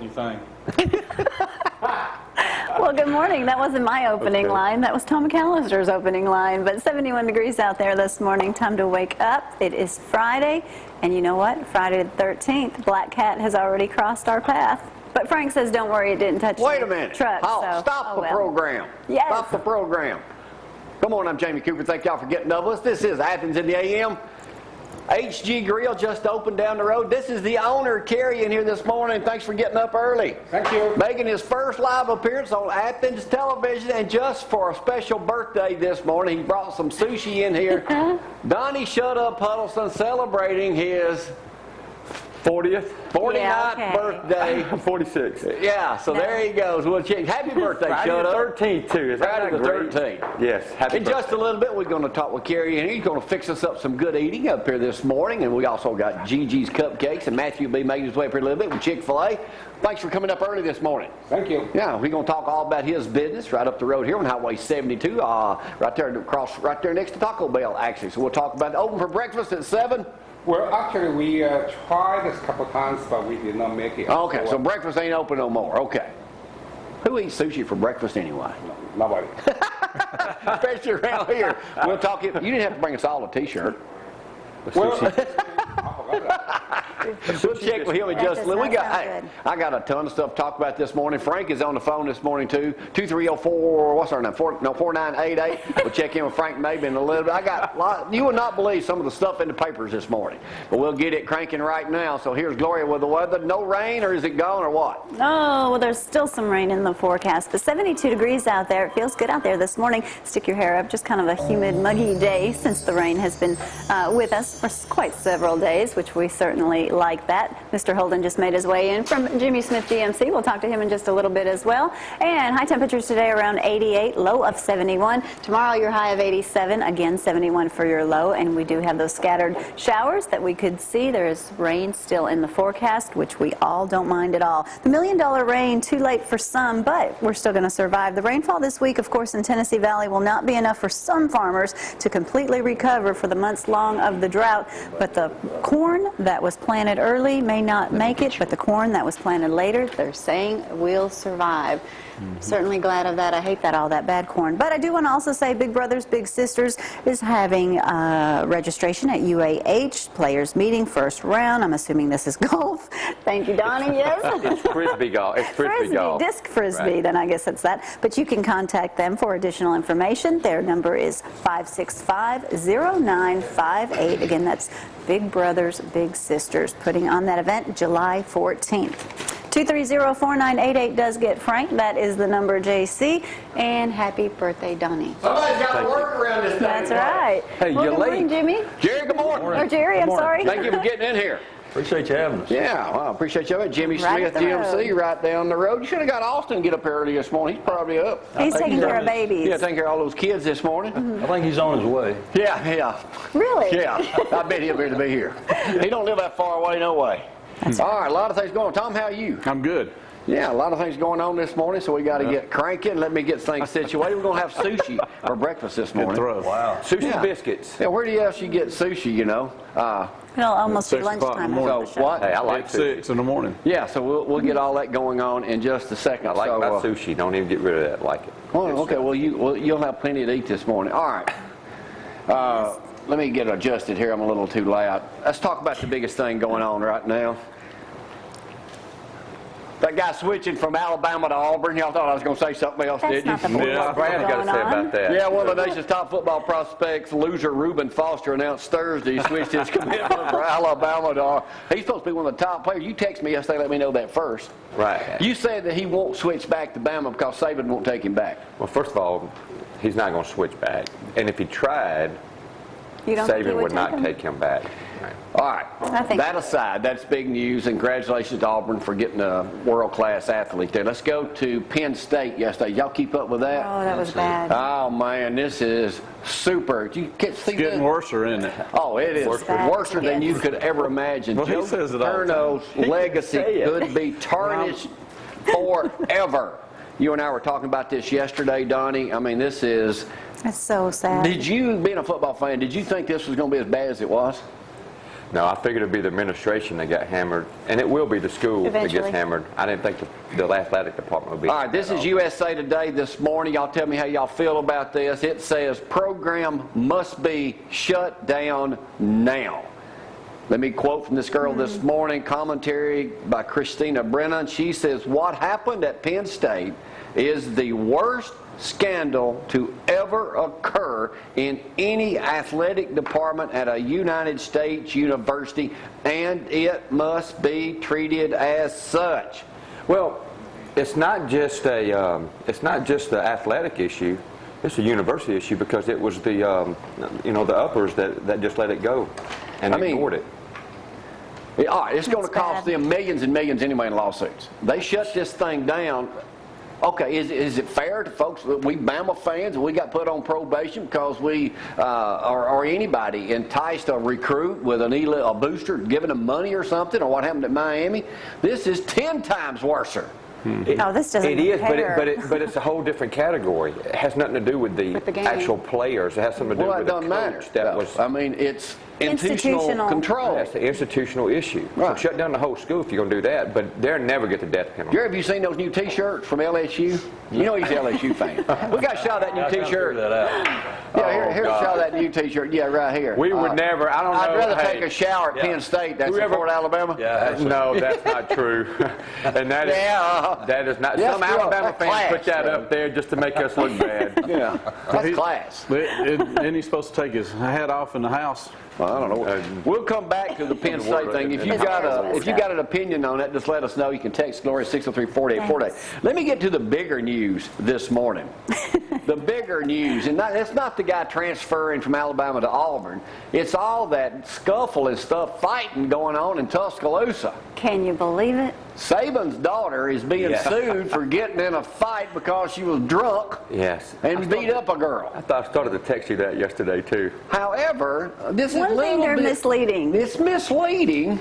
you think? Well, good morning. That wasn't my opening line. That was Tom McAlister's opening line. But 71 degrees out there this morning. Time to wake up. It is Friday. And you know what? Friday the 13th. Black Cat has already crossed our path. But Frank says, don't worry, it didn't touch Wait the a minute. truck. Stop the program. Yes. Stop the program. Come on, I'm Jamie Cooper. Thank y'all for getting up with us. This is Athens in the AM. HG Grill just opened down the road. This is the owner, Kerry, in here this morning. Thanks for getting up early. Thank you. Making his first live appearance on Athens television, and just for a special birthday this morning, he brought some sushi in here. Donnie Shut Up Huddleston celebrating his 40th? 49th birthday. 46. Yeah, so there he goes. Well, happy birthday, Shut Up. Friday the 13th, too. Is Friday that the great? 13th. Yes, happy In birthday. just a little bit, we're going to talk with Kerry, and he's going to fix us up some good eating up here this morning. And we also got Gigi's Cupcakes, and Matthew will be making his way up here a little bit with Chick-fil-A. Thanks for coming up early this morning. Thank you. Yeah, we're going to talk all about his business right up the road here on Highway 72, right there next to Taco Bell, actually. So we'll talk about it. Open for breakfast at 7. Well, actually, we tried this a couple times, but we did not make it. Okay, so breakfast ain't open no more. Okay. Who eats sushi for breakfast anyway? Nobody. Especially around here. We'll talk. You didn't have to bring us all a T-shirt. Well, I forgot that. We'll check with him in just a little. I got a ton of stuff to talk about this morning. Frank is on the phone this morning too. 2304. What's our name? 4988. We'll check in with Frank maybe in a little bit. You will not believe some of the stuff in the papers this morning, but we'll get it cranking right now. So here's Gloria with the weather. No rain, or is it gone, or what? Oh, well, there's still some rain in the forecast, but 72 degrees out there. It feels good out there this morning. Stick your hair up. Just kind of a humid, muggy day since the rain has been with us for quite several days, which we certainly like that. Mr. Holden just made his way in from Jimmy Smith GMC. We'll talk to him in just a little bit as well. And high temperatures today around 88, low of 71. Tomorrow your high of 87, again 71 for your low. And we do have those scattered showers that we could see. There is rain still in the forecast, which we all don't mind at all. The $1 million rain, too late for some, but we're still going to survive. The rainfall this week, of course, in Tennessee Valley will not be enough for some farmers to completely recover for the months long of the drought. But the corn that was planted early may not make it, but the corn that was planted later, they're saying will survive. Certainly glad of that. I hate that, all that bad corn. But I do want to also say Big Brothers Big Sisters is having registration at UAH, players meeting, first round. I'm assuming this is golf. Thank you, Donnie. Yes. It's frisbee golf. It's frisbee golf. Disc frisbee, Right. then I guess it's that. But you can contact them for additional information. Their number is 565-0958. Again, that's Big Brothers Big Sisters putting on that event July 14th. 230-4988 does get Frank. That is the number, JC. And happy birthday, Donnie. Somebody's got to work around this thing. That's right. Hey, well, you're good morning, late. Jimmy. Jerry, good morning. Or Jerry, I'm sorry. Thank you for getting in here. Appreciate you having us. Yeah, well, I appreciate you. Jimmy Right Smith, up the GMC, right down the road. You should have got Austin to get up here early this morning. He's probably up. He's taking care of babies. Yeah, taking care of all those kids this morning. I think he's on his way. Yeah. Really? Yeah, I bet he'll be able to be here. He don't live that far away, no way. All right, a lot of things going on. Tom, how are you? I'm good. Yeah, a lot of things going on this morning, so we got to get cranking. Let me get things situated. We're going to have sushi for breakfast this morning. Good throw. Wow. Sushi Yeah. biscuits. Yeah, where do you else you get sushi, you know? It'll almost be 6 o'clock in lunchtime the morning. after the So show. what? Hey, I like At sushi. 6 in the morning. Yeah, so we'll get all that going on in just a second. I like so, my sushi. Don't even get rid of that. Like it. Well, okay, well, you'll have plenty to eat this morning. All right. Let me get adjusted here. I'm a little too loud. Let's talk about the biggest thing going on right now. That guy switching from Alabama to Auburn. Y'all thought I was going to say something else, That's did you? not the football Yeah, Brad got to going say on. about that. Yeah, one of the nation's top football prospects, loser Reuben Foster, announced Thursday he switched his commitment for Alabama to. He's supposed to be one of the top players. You text me yesterday, let me know that first. Right. You said that he won't switch back to Bama because Saban won't take him back. Well, first of all, he's not going to switch back. And if he tried, You don't think he Saban would not him? take him back. Right. All right. I think That aside, that's big news, and congratulations to Auburn for getting a world-class athlete there. Let's go to Penn State yesterday. Y'all keep up with that? Oh, that was bad. Oh, man, this is super. You can't see It's getting that? worse, isn't it? Oh, it is bad. worse than you could ever imagine. Well, he Joe says it all the Paterno's time. legacy Say it. could be tarnished forever. You and I were talking about this yesterday, Donnie. I mean, this is... That's so sad. Did you, being a football fan, did you think this was going to be as bad as it was? No, I figured it'd be the administration that got hammered, and it will be the school that Eventually. gets hammered. I didn't think the athletic department would be. All right, this is USA Today this morning. Y'all tell me how y'all feel about this. It says program must be shut down now. Let me quote from this girl this morning, commentary by Christina Brennan. She says, what happened at Penn State is the worst scandal to ever occur in any athletic department at a United States university, and it must be treated as such. Well, it's not just the athletic issue. It's a university issue because it was the the uppers that just let it go and ignored it. All right, it's going to That's cost bad. them millions and millions anyway in lawsuits. They shut this thing down. Okay, is it fair to folks that we Bama fans and we got put on probation because we or anybody enticed a recruit with a booster, giving them money or something, or what happened at Miami? This is 10 times worse. Oh, this doesn't It is, compare. but it's a whole different category. It has nothing to do with the the game. actual players. It has something to do Well, it with the doesn't coach matter. that was. I mean, it's institutional Institutional. control. That's the institutional issue. Right. So shut down the whole school if you're going to do that, but they'll never get the death penalty. Jerry, have you seen those new T-shirts from LSU? You know he's an LSU fan. We got to show that new T-shirt. That out. Yeah, here's God. show that new T-shirt. Yeah, right here. We would never. I don't know. I'd rather hey, take a shower at Penn State than Whoever- support Alabama. Yeah, No, that's not true. And that is that is not. Yes, Some bro, Alabama that's fans class, put that man. up there just to make us look bad. Yeah, that's class. Isn't he supposed to take his hat off in the house? Well, I don't know. We'll come back to the Penn State thing. If you got an opinion on it, just let us know. You can text Gloria 603-4848. Let me get to the bigger news this morning. The bigger news, and it's not the guy transferring from Alabama to Auburn. It's all that scuffle and stuff, fighting going on in Tuscaloosa. Can you believe it? Saban's daughter is being sued for getting in a fight because she was drunk Yes. and beat up a girl. I thought I started to text you that yesterday too. However, this is One thing, they're misleading. It's misleading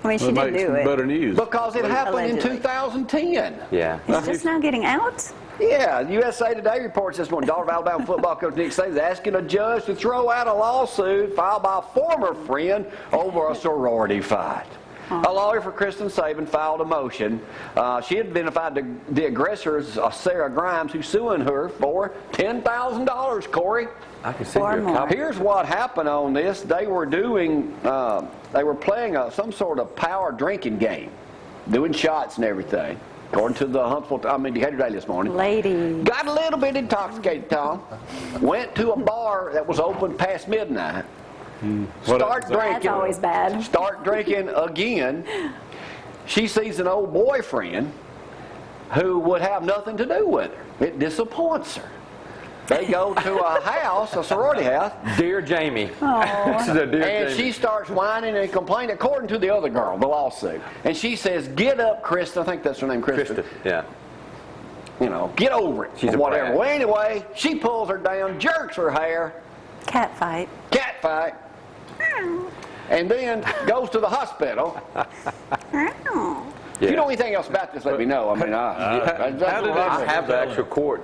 I mean, she did makes do it. better news. because it happened in Allegedly. 2010. Yeah. It's just now getting out? Yeah, USA Today reports this morning, daughter of Alabama football coach Nick Saban is asking a judge to throw out a lawsuit filed by a former friend over a sorority fight. A lawyer for Kristen Saban filed a motion. She identified the aggressor as Sarah Grimes, who's suing her for $10,000, Corey. I can see Or your more. copy. Here's what happened on this. They were playing some sort of power drinking game, doing shots and everything. According to the Decatur Daily this morning. Lady. Got a little bit intoxicated, Tom. Went to a bar that was open past midnight. Start drinking. That's always bad. Start drinking again. She sees an old boyfriend who would have nothing to do with her. It disappoints her. They go to a house, a sorority house, Dear Jamie. Oh. This is a dear and Jamie. she starts whining and complaining, according to the other girl, the lawsuit. And she says, "Get up, Krista." I think that's her name, Krista. Krista. Yeah. You know, get over it. She's or a whatever. brat. Well, anyway, she pulls her down, jerks her hair, Cat fight. cat fight, and then goes to the hospital. If you know anything else about this, let me know. I mean, I have the actual court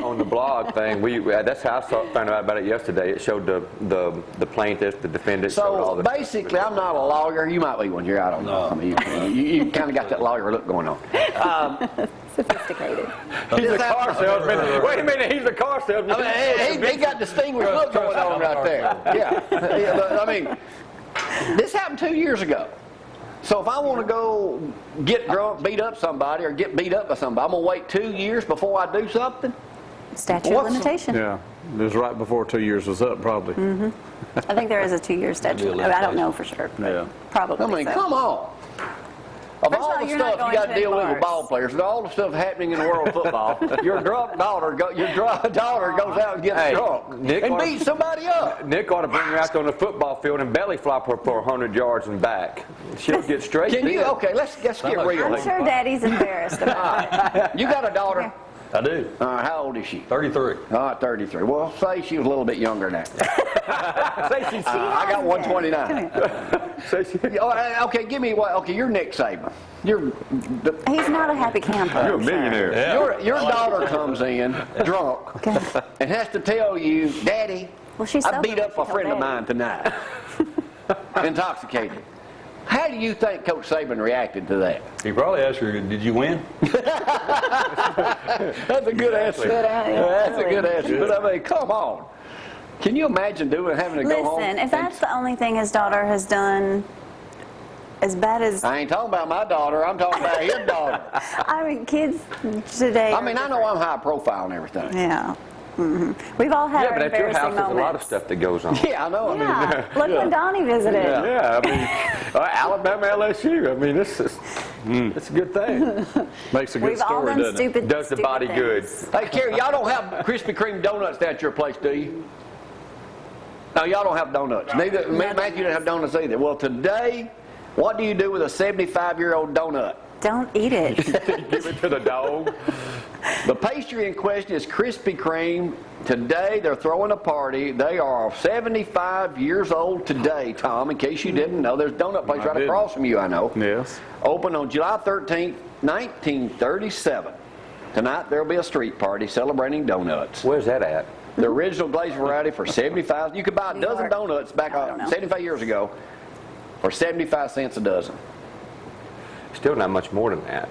on the blog thing. That's how I found out about it yesterday. It showed the plaintiff, the defendant, showed all So the. basically, I'm not a lawyer. You might be one here. I don't know. I mean, you kind of got that lawyer look going on. Sophisticated. He's a car salesman. Wait a minute, he's a car salesman. I mean, he got distinguished look going on right there. Yeah. But, I mean, this happened 2 years ago. So if I want to go get drunk, beat up somebody, or get beat up by somebody, I'm going to wait 2 years before I do something? Statute of What's- limitation. Yeah, it was right before 2 years was up, probably. I think there is a 2-year statute. I don't know for sure. But Yeah. Probably. I mean, so. come on. Of First of all all, the you're not stuff you going got to to deal with any with bars. ball players, and all the stuff happening in the world of football, your drunk daughter, daughter goes out and gets Hey, drunk Nick and oughta- beats somebody up. Nick ought to bring her out on the football field and belly flop her for 100 yards and back. She'll get straight. Can you? then. Okay, let's get real. I'm sure Daddy's embarrassed about it. You got a daughter? I do. How old is she? 33. 33. Well, say she was a little bit younger than that. Say she's. I got 129. Say she. Okay, give me what? Okay, you're Nick Saban. He's not a happy camper. You're a millionaire. Yeah. Your daughter comes in drunk and has to tell you, "Daddy, Well, she's I sober, beat up she a friend of told mine tonight." intoxicated. How do you think Coach Saban reacted to that? He probably asked her, "Did you win?" That's a good answer. That's a good answer. But I mean, come on. Can you imagine having to go home? Listen, if that's the only thing his daughter has done as bad as... I ain't talking about my daughter. I'm talking about his daughter. I mean, kids today... I mean, I know I'm high profile and everything. Yeah. Mm-hmm. We've all had Yeah, our but at your embarrassing house, there's a lot of moments. stuff that goes on. Yeah, I know. Yeah. Look when Donnie visited. Yeah, I mean, Alabama, LSU. I mean, it's a good thing. Makes a good We've all story, done doesn't it? stupid Does the body good. things. Hey, Carrie, y'all don't have Krispy Kreme donuts down at your place, do you? No, y'all don't have donuts. Neither Matthew didn't have donuts either. Well, today, what do you do with a 75-year-old donut? Don't eat it. Give it to the dog. The pastry in question is Krispy Kreme. Today, they're throwing a party. They are 75 years old today, Tom, in case you didn't know. There's a donut place right across from you, I know. Yes. Opened on July 13th, 1937. Tonight, there'll be a street party celebrating donuts. Where's that at? The original glazed variety for 75. You could buy a New dozen York. donuts back I don't know. 75 years ago for 75 cents a dozen. Still not much more than that.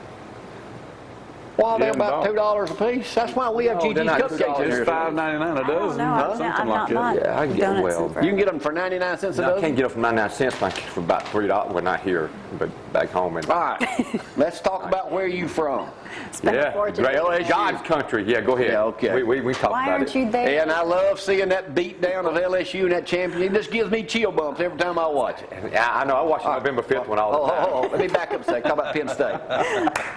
Well, they're Yeah, about $2 a piece. That's why we have No, GG's they're not cupcakes in It's here. $5.99 a dozen, I've something not like bought that. Yeah, I can get donuts well. in forever. You can get them for 99 cents a No, I dozen? can't get them for 99 cents for about $3. Well, not here, but back home. All right. Let's talk about where you from. Spend a fortune. great. God's country. Yeah, go ahead. Yeah, okay. We talked Why about aren't it. you there? And I love seeing that beat down of LSU and that championship. It just gives me chill bumps every time I watch it. Yeah, I know. I watched November 5th one all the time. Oh, let me back up a second. Talk about Penn State.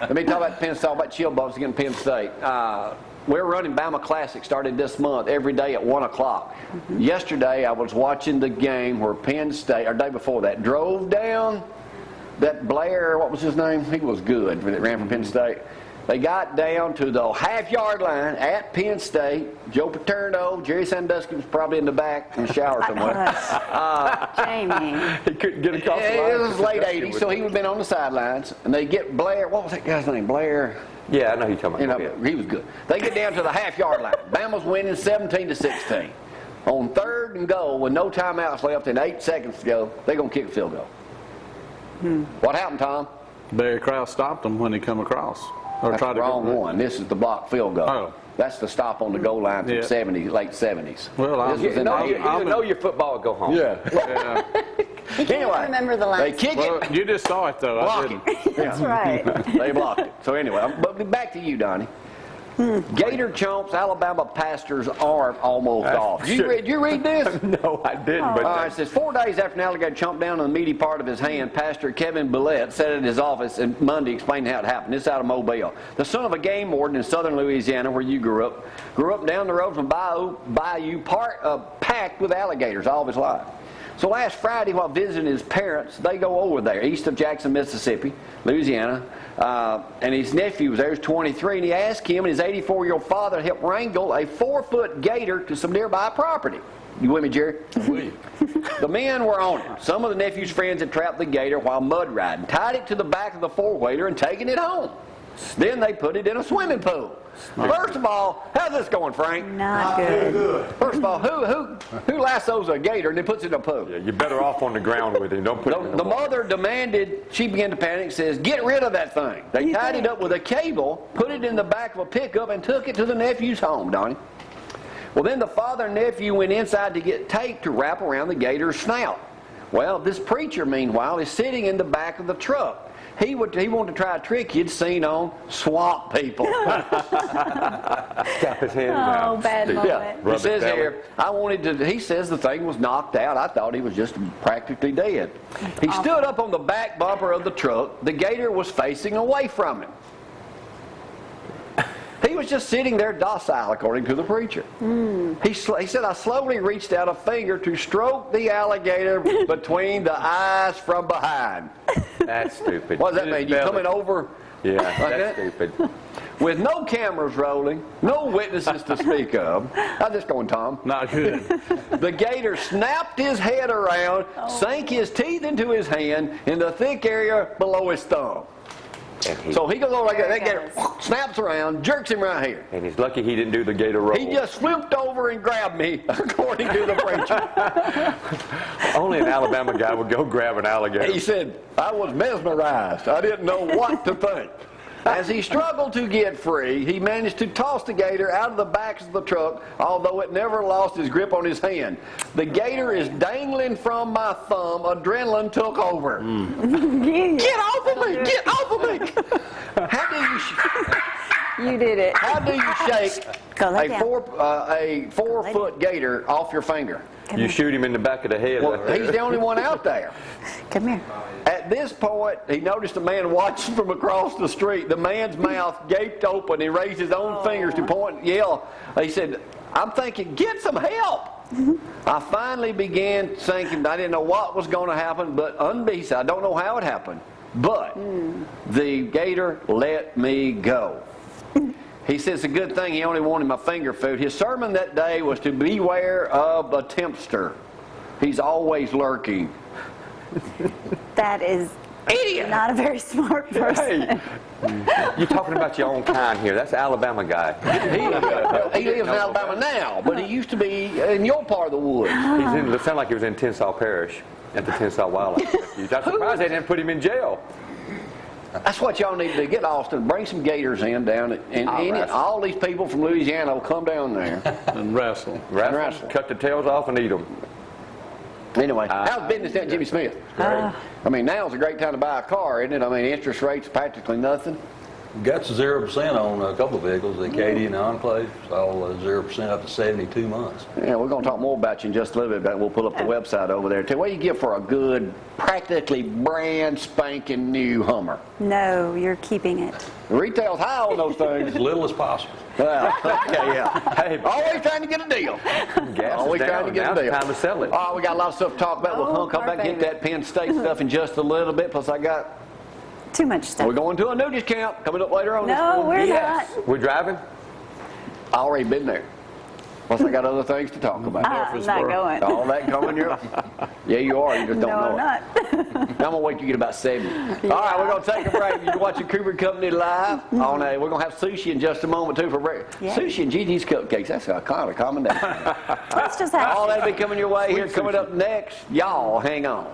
Let me talk about Penn State, talk about chill bumps against Penn State. We're running Bama Classic, started this month, every day at 1 o'clock. Yesterday, I was watching the game where Penn State, or day before that, drove down that Blair, what was his name? He was good when it ran from Penn State. They got down to the half-yard line at Penn State. Joe Paterno, Jerry Sandusky was probably in the back in the shower somewhere. Jamie. He couldn't get across the line. It was late 80s, so he would have been on the sidelines. And they get Blair, what was that guy's name? Blair? Yeah, I know who you're talking about. He was good. They get down to the half-yard line. Bama's winning 17-16. On 3rd and goal, with no timeouts left and 8 seconds to go, they're going to kick a field goal. What happened, Tom? Barry Krause stopped him when he come across. Or That's tried the to wrong one. This is the blocked field goal. Oh. That's the stop on the goal line from Yeah. late 70s. Well, This was in You know your football, go home. Yeah. Yeah. You can't Anyway, remember the they last. kick Well, it, you just saw it, though. I block didn't. it. That's right. They blocked it. So anyway, but back to you, Donnie. Gator chomps Alabama pastor's arm almost off. Did you read this? No, I didn't. But All right, it says 4 days after an alligator chomped down on the meaty part of his hand, Pastor Kevin Billette sat at his office and Monday explained how it happened. This out of Mobile. The son of a game warden in southern Louisiana, where you grew up down the road from Bayou packed with alligators all of his life. So last Friday, while visiting his parents, they go over there, east of Jackson, Mississippi, Louisiana, and his nephew was there, he was 23, and he asked him and his 84-year-old father to help wrangle a 4-foot gator to some nearby property. You with me, Jerry? The men were on it. Some of the nephew's friends had trapped the gator while mud riding, tied it to the back of the four-wheeler, and taken it home. Then they put it in a swimming pool. First of all, how's this going, Frank? Not good. First of all, who lassos a gator and then puts it in a pool? yeah, you're better off on the ground with him. Don't put it in The the water. mother demanded, she began to panic, says, get rid of that thing. They tied it up with a cable, put it in the back of a pickup, and took it to the nephew's home, Donnie. Well, then the father and nephew went inside to get tape to wrap around the gator's snout. Well, this preacher, meanwhile, is sitting in the back of the truck. He wanted to try a trick he'd seen on Swamp People. Got his hand Oh, out. bad Steve. moment. It Rub says down. here, he says the thing was knocked out. I thought he was just practically dead. He stood up on the back bumper of the truck. The gator was facing away from him. He was just sitting there docile, according to the preacher. He said, I slowly reached out a finger to stroke the alligator between the eyes from behind. That's stupid. What does that mean? You coming over Yeah, like that's that? stupid. With no cameras rolling, no witnesses to speak of. How's this going, Tom? Not good. The gator snapped his head around, sank his teeth into his hand in the thick area below his thumb. So he goes over like that. That There gator it snaps around, jerks him right here. And he's lucky he didn't do the gator roll. He just flipped over and grabbed me, according to the preacher. Only an Alabama guy would go grab an alligator. He said, I was mesmerized. I didn't know what to think. As he struggled to get free, he managed to toss the gator out of the back of the truck, although it never lost his grip on his hand. The gator is dangling from my thumb. Adrenaline took over. Get off of me! Get off of me! How do you... You did it. How do you shake Go lay a down. 4-foot gator off your finger? You shoot him in the back of the head. Well, he's the only one out there. Come here. At this point, he noticed a man watching from across the street. The man's mouth gaped open. He raised his own fingers to point and yell. He said, I'm thinking, get some help. I finally began thinking, I didn't know what was going to happen, but unbeast, I don't know how it happened, but the gator let me go. He says it's a good thing he only wanted my finger food. His sermon that day was to beware of a tempter. He's always lurking. That is not a very smart person. Hey, you're talking about your own kind here. That's an Alabama guy. He lives in Alabama now, but he used to be in your part of the woods. It sounded like he was in Tensas Parish at the Tensas Wildlife Refuge. I'm surprised they didn't put him in jail. That's what y'all need to do. Get Austin, bring some gators in down, and all these people from Louisiana will come down there. And wrestle. Wrestle. Cut the tails off and eat them. Anyway, how's business at Jimmy Smith? I mean, now's a great time to buy a car, isn't it? I mean, interest rates practically nothing. Got 0% on a couple of vehicles, the Acadia and the Enclave, all 0% up to 72 months. Yeah, we're going to talk more about you in just a little bit, but we'll pull up the website over there too. What do you give for a good, practically brand spanking new Hummer? No, you're keeping it. Retail's high on those things. As little as possible. Well, okay, yeah. Hey, always trying to get a deal. Gas Always is trying to down. get Now a deal. it's time to sell it. All right, we got a lot of stuff to talk about. We'll come back and get that Penn State stuff in just a little bit. Plus, I got. Too much stuff. We're going to a nudist camp coming up later on. No, we're Yes. not. We're driving? I already been there. Plus, I got other things to talk about. I'm not going. All that coming your. Yeah, you are. You just don't No, know I'm not. it. I'm gonna wait till you get about 70. All right, we're gonna take a break. You're watching Cooper Company live. On a, we're gonna have sushi in just a moment too for break. Yeah. Sushi and GG's cupcakes. That's a kind of combination. Let's just have All that'll be coming your way here. Coming up next. Y'all hang on.